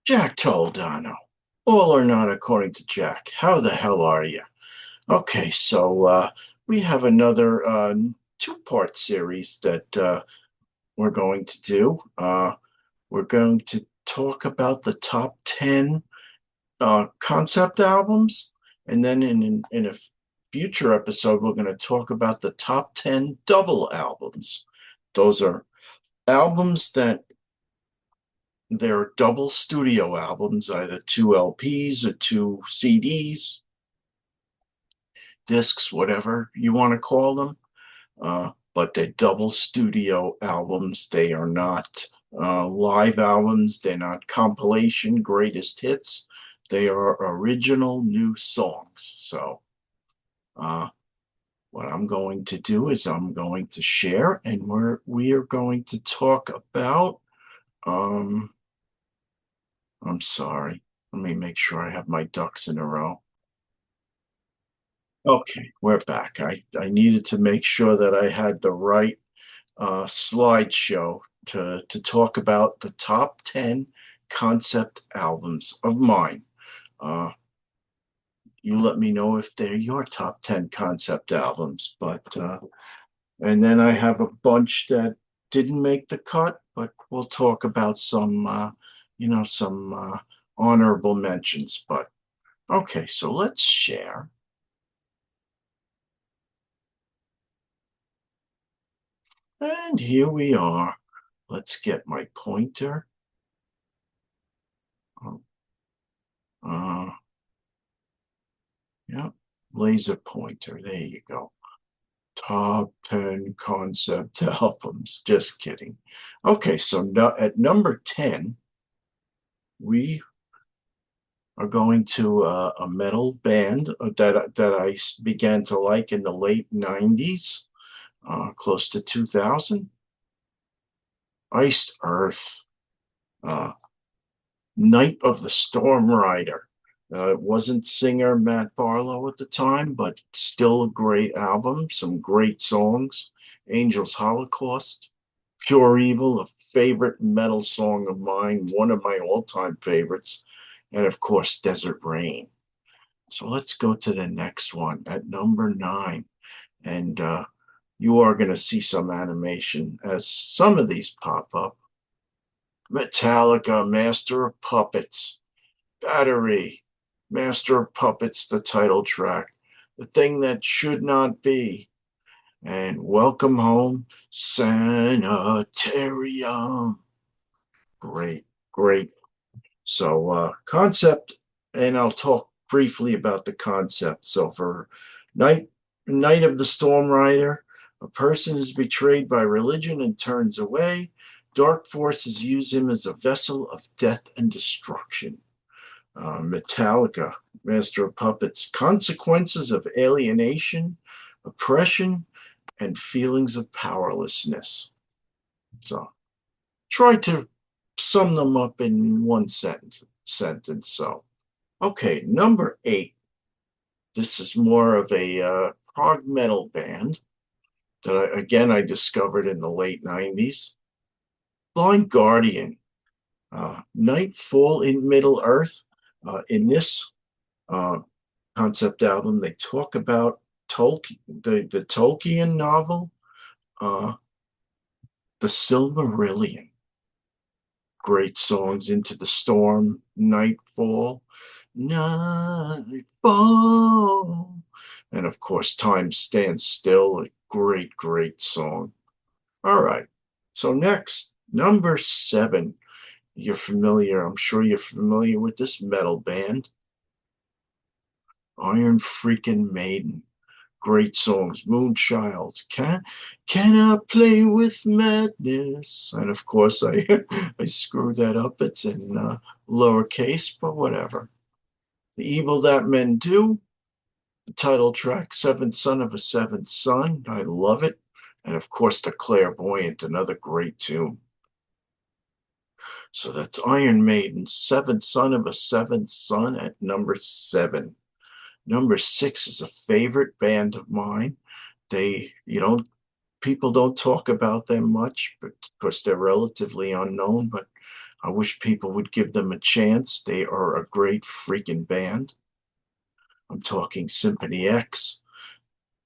Jack Toledano. All or not according to Jack. How the hell are you? Okay, so we have another two-part series that we're going to do. We're going to talk about the top 10 concept albums, and then in a future episode, we're going to talk about the top 10 double albums. Those are albums that they're double studio albums, either two LPs or two CDs, discs, whatever you want to call them. But they're double studio albums. They are not live albums. They're not compilation greatest hits. They are original new songs. So, uh, what I'm going to do is I'm going to share, and we are going to talk about. Um, I'm sorry. Let me make sure I have my ducks in a row. Okay, we're back. I needed to make sure that I had the right slideshow to talk about the top 10 concept albums of mine. Uh, you let me know if they're your top 10 concept albums. And then I have a bunch that didn't make the cut, but we'll talk about some honorable mentions. But okay, so let's share. And here we are. Let's get my pointer. Uh, yeah, laser pointer. There you go. Top 10 concept albums. Just kidding. Okay, so no, at number 10, we are going to a metal band that I began to like in the late 90s, close to 2000. Iced Earth. Uh, Night of the Storm Rider. It wasn't singer Matt Barlow at the time, but still a great album, some great songs. Angels Holocaust, Pure Evil, a favorite metal song of mine, one of my all time favorites. And of course, Desert Rain. So let's go to the next one at number 9. And you are going to see some animation as some of these pop up. Metallica, Master of Puppets. Battery, Master of Puppets, the title track, The Thing That Should Not Be, and Welcome Home, Sanitarium. Great, great. So, concept, and I'll talk briefly about the concept. So, for Night of the Storm Rider, a person is betrayed by religion and turns away. Dark forces use him as a vessel of death and destruction. Metallica, Master of Puppets, consequences of alienation, oppression, and feelings of powerlessness. So try to sum them up in one sentence. So, okay, number 8. This is more of a prog metal band that I discovered in the late 90s. Blind Guardian, Nightfall in Middle Earth. In this uh, concept album, they talk about the Tolkien novel, uh, The Silmarillion. Great songs, Into the Storm, Nightfall, Nightfall, and of course, Time Stands Still, a great, great song. All right, so next, number 7. I'm sure you're familiar with this metal band, Iron freaking Maiden. Great songs. Moonchild. Can I play with madness? And of course, I I screwed that up. It's in lowercase, but whatever. The Evil That Men Do. The title track, Seventh Son of a Seventh Son. I love it. And of course, The Clairvoyant, another great tune. So that's Iron Maiden, Seventh Son of a Seventh Son at number 7. Number 6 is a favorite band of mine. They, you don't People don't talk about them much, but because they're relatively unknown. But I wish people would give them a chance. They are a great freaking band. I'm talking Symphony X,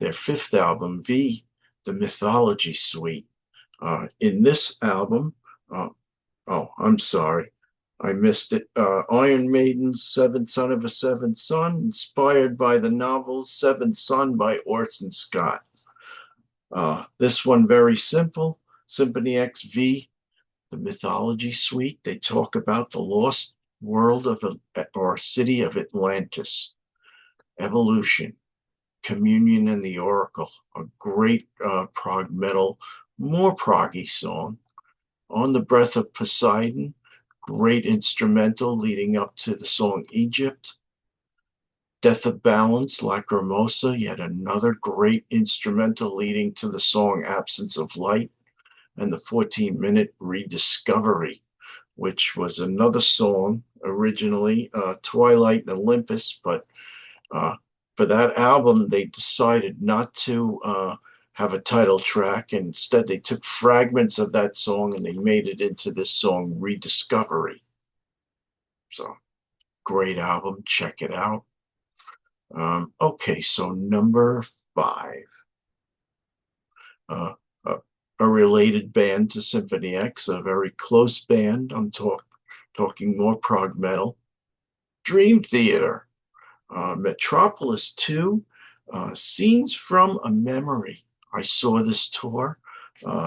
their fifth album, V, the Mythology Suite. In this album, uh, oh, I'm sorry, I missed it. Iron Maiden's Seventh Son of a Seventh Son, inspired by the novel Seventh Son by Orson Scott. This one very simple. Symphony X V, the Mythology Suite. They talk about the lost world of or city of Atlantis, evolution, communion, and the Oracle. A great prog metal, more proggy song. On the Breath of Poseidon, great instrumental leading up to the song Egypt. Death of Balance, Lacrimosa, yet another great instrumental leading to the song Absence of Light, and the 14-minute Rediscovery, which was another song originally, Twilight and Olympus, but for that album, they decided not to have a title track. Instead, they took fragments of that song and they made it into this song, Rediscovery. So, great album. Check it out. Okay, so number 5. Uh, a related band to Symphony X, a very close band. I'm talking more prog metal. Dream Theater. Metropolis 2, Scenes from a Memory. I saw this tour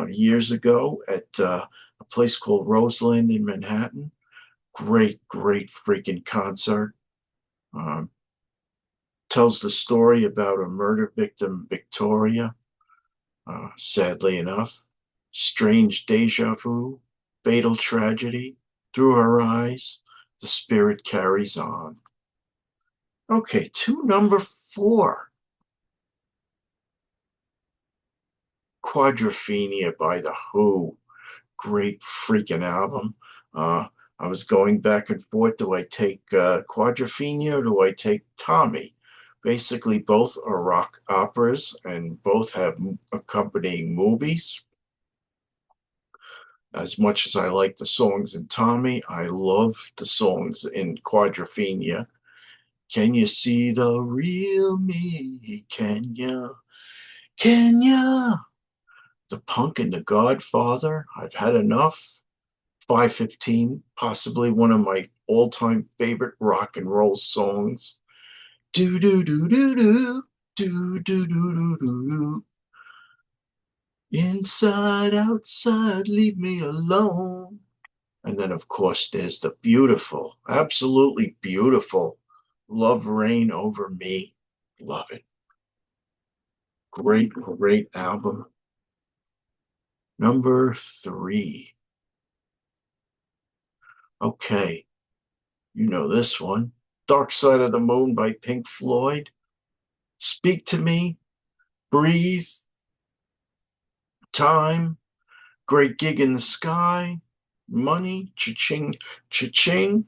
years ago at a place called Roseland in Manhattan. Great, great freaking concert. Um, Tells the story about a murder victim, Victoria, sadly enough. Strange deja vu, fatal tragedy. Through her eyes, the spirit carries on. Okay, to number 4. Quadrophenia by The Who. Great freaking album. Uh, I was going back and forth. Do I take Quadrophenia or do I take Tommy? Basically, both are rock operas and both have accompanying movies. As much as I like the songs in Tommy, I love the songs in Quadrophenia. Can you see the real me? Can you? Can you? The Punk and the Godfather. I've had enough. 515, possibly one of my all-time favorite rock and roll songs. Do do do do do do do do do do. Inside, outside, leave me alone. And then, of course, there's the beautiful, absolutely beautiful Love Reign Over Me. Love it. Great, great album. Number 3. Okay, you know this one. Dark Side of the Moon by Pink Floyd. Speak to Me, Breathe, Time, Great Gig in the Sky, Money, Cha-Ching, Cha-Ching,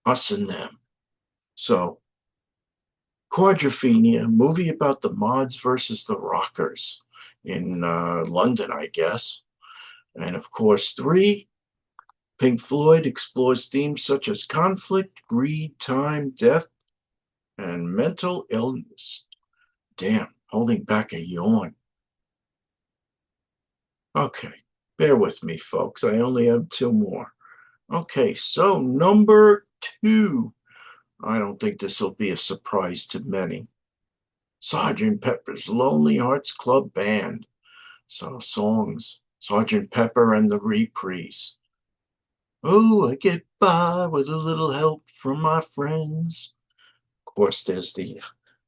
Us and Them. So, Quadrophenia, movie about the mods versus the rockers in London, I guess. And of course, 3, Pink Floyd explores themes such as conflict, greed, time, death, and mental illness. Damn, holding back a yawn. Okay, bear with me, folks. I only have 2 more. Okay, so number 2. I don't think this will be a surprise to many. Sergeant Pepper's Lonely Hearts Club Band. So songs, Sergeant Pepper and the Reprise. Oh, I get by with a little help from my friends. Of course, there's the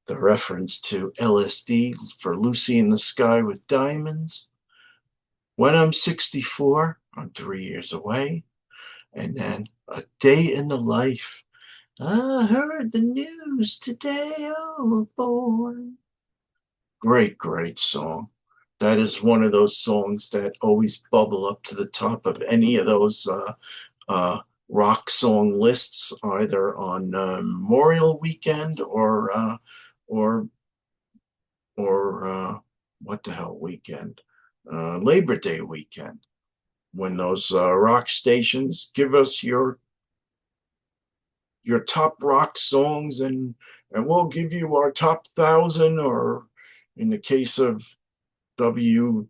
reference to LSD for Lucy in the Sky with Diamonds. When I'm 64, I'm 3 years away. And then A Day in the Life. I heard the news today, oh boy. Great, great song. That is one of those songs that always bubble up to the top of any of those uh, rock song lists, either on Memorial Weekend or or what the hell weekend? Labor Day weekend. when those rock stations give us your top rock songs, and we'll give you our top 1,000, or in the case of W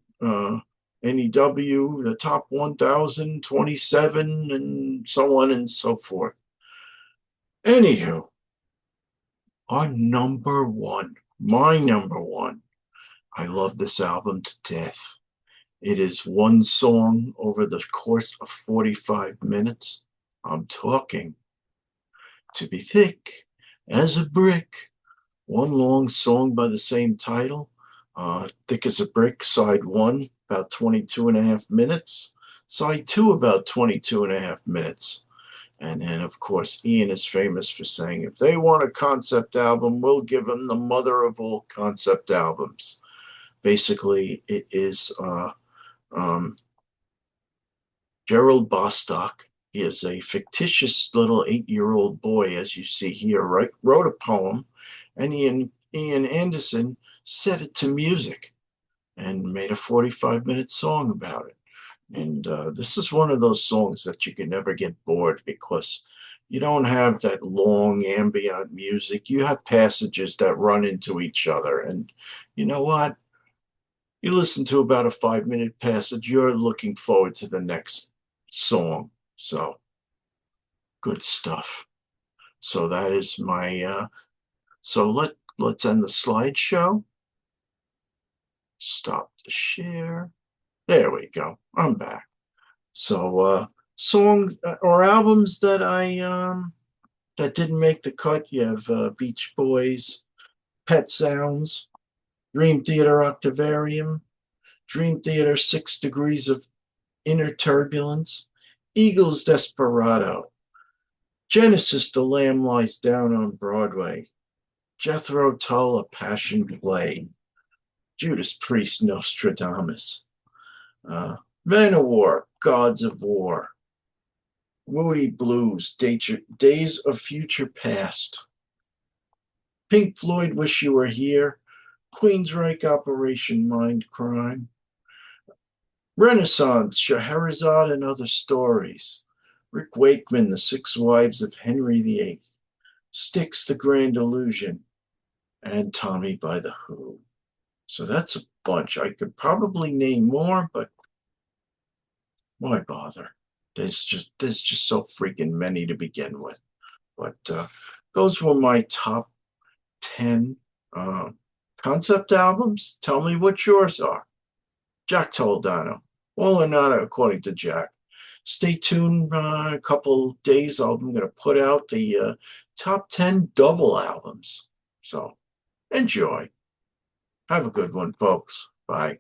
NEW, the top 1,027, and so on and so forth. Anywho, our number one, my number one, I love this album to death. It is one song over the course of 45 minutes. I'm talking To Be Thick as a Brick, one long song by the same title. Thick as a Brick, side one, about 22 and a half minutes. Side two, about 22 and a half minutes. And then, of course, Ian is famous for saying, if they want a concept album, we'll give them the mother of all concept albums. Basically, it is um, Gerald Bostock. He is a fictitious little 8-year-old boy, as you see here, wrote a poem, and Ian Anderson set it to music and made a 45-minute song about it. And this is one of those songs that you can never get bored, because you don't have that long ambient music. You have passages that run into each other. And you know what? You listen to about a 5-minute passage, you're looking forward to the next song. So good stuff. So that is my so let's end the slideshow. Stop the share. There we go. I'm back. So songs or albums that I that didn't make the cut. You have Beach Boys, Pet Sounds, Dream Theater Octavarium, Dream Theater 6 Degrees of Inner Turbulence, Eagles Desperado, Genesis The Lamb Lies Down on Broadway, Jethro Tull A Passion Play, Judas Priest Nostradamus, Manowar Gods of War, Moody Blues Days of Future Past, Pink Floyd Wish You Were Here, Queensryche Operation Mind Crime, Renaissance Scheherazade and Other Stories, Rick Wakeman The Six Wives of Henry VIII, Styx The Grand Illusion, and Tommy by the Who. So that's a bunch. I could probably name more, but why bother? There's just so freaking many to begin with. But those were my top 10 concept albums. Tell me what yours are. Jack Toledano. All or not, according to Jack. Stay tuned. A couple days, I'm going to put out the top 10 double albums. So enjoy. Have a good one, folks. Bye.